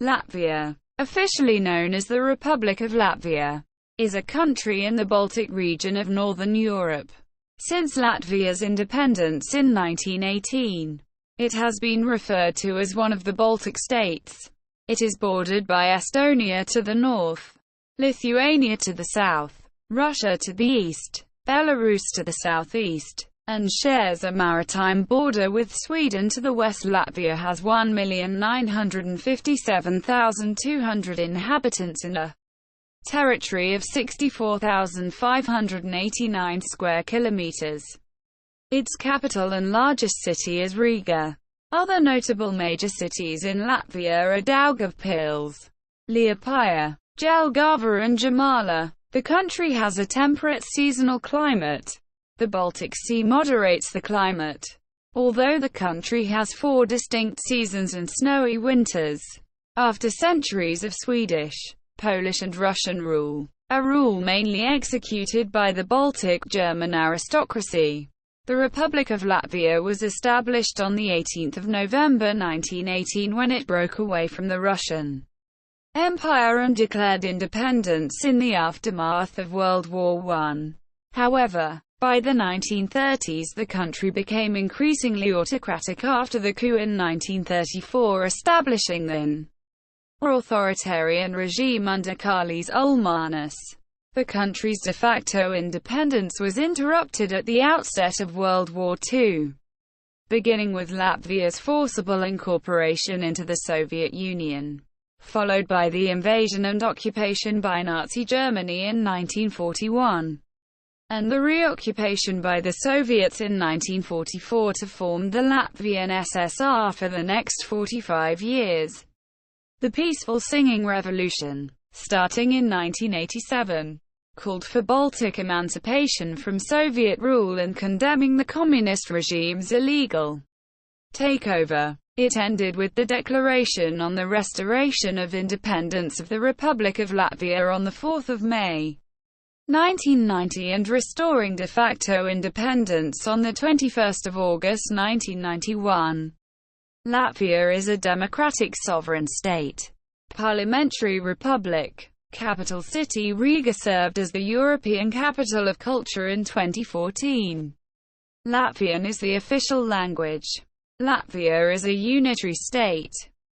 Latvia, officially known as the Republic of Latvia, is a country in the Baltic region of Northern Europe. Since Latvia's independence in 1918, it has been referred to as one of the Baltic states. It is bordered by Estonia to the north, Lithuania to the south, Russia to the east, Belarus to the southeast, and shares a maritime border with Sweden to the west. Latvia has 1,957,200 inhabitants in a territory of 64,589 square kilometers. Its capital and largest city is Riga. Other notable major cities in Latvia are Daugavpils, Liepāja, Jelgava and Jamala. The country has a temperate seasonal climate. The Baltic Sea moderates the climate, although the country has 4 distinct seasons and snowy winters. After centuries of Swedish, Polish and Russian rule, a rule mainly executed by the Baltic German aristocracy, the Republic of Latvia was established on 18 November 1918 when it broke away from the Russian Empire and declared independence in the aftermath of World War I. However, by the 1930s the country became increasingly autocratic after the coup in 1934, establishing an authoritarian regime under Kārlis Ulmanis. The country's de facto independence was interrupted at the outset of World War II, beginning with Latvia's forcible incorporation into the Soviet Union, followed by the invasion and occupation by Nazi Germany in 1941. And the reoccupation by the Soviets in 1944 to form the Latvian SSR for the next 45 years. The peaceful Singing Revolution, starting in 1987, called for Baltic emancipation from Soviet rule and condemning the communist regime's illegal takeover. It ended with the declaration on the restoration of independence of the Republic of Latvia on 4 May. 1990 and restoring de facto independence on 21 August 1991. Latvia is a democratic sovereign state. Parliamentary republic. Capital city Riga served as the European Capital of Culture in 2014. Latvian is the official language. Latvia is a unitary state,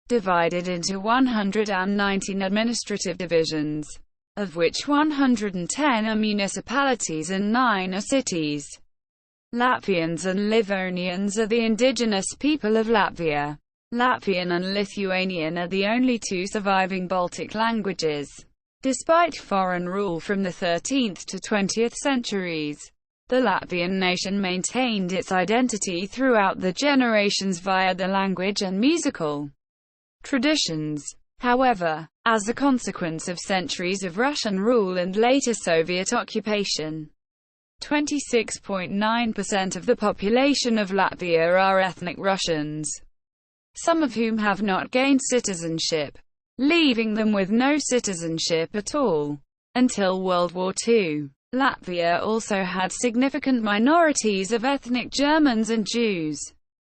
divided into 119 administrative divisions, of which 110 are municipalities and 9 are cities. Latvians and Livonians are the indigenous people of Latvia. Latvian and Lithuanian are the only 2 surviving Baltic languages. Despite foreign rule from the 13th to 20th centuries, the Latvian nation maintained its identity throughout the generations via the language and musical traditions. However, as a consequence of centuries of Russian rule and later Soviet occupation, 26.9% of the population of Latvia are ethnic Russians, some of whom have not gained citizenship, leaving them with no citizenship at all. Until World War II, Latvia also had significant minorities of ethnic Germans and Jews.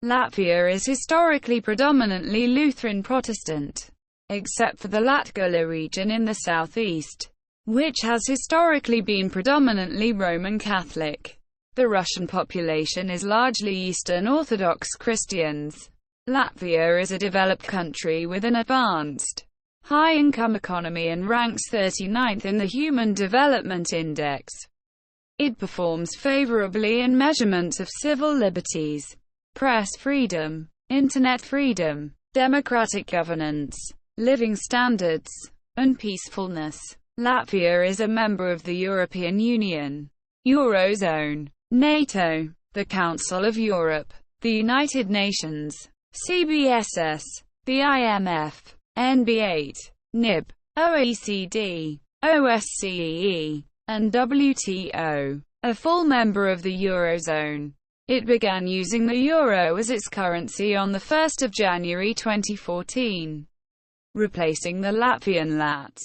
Latvia is historically predominantly Lutheran Protestant, except for the Latgale region in the southeast, which has historically been predominantly Roman Catholic. The Russian population is largely Eastern Orthodox Christians. Latvia is a developed country with an advanced, high-income economy and ranks 39th in the Human Development Index. It performs favorably in measurement of civil liberties, press freedom, internet freedom, democratic governance, living standards, and peacefulness. Latvia is a member of the European Union, Eurozone, NATO, the Council of Europe, the United Nations, CBSS, the IMF, NB8, NIB, OECD, OSCE, and WTO. A full member of the Eurozone, it began using the euro as its currency on 1 January 2014, replacing the Latvian lats.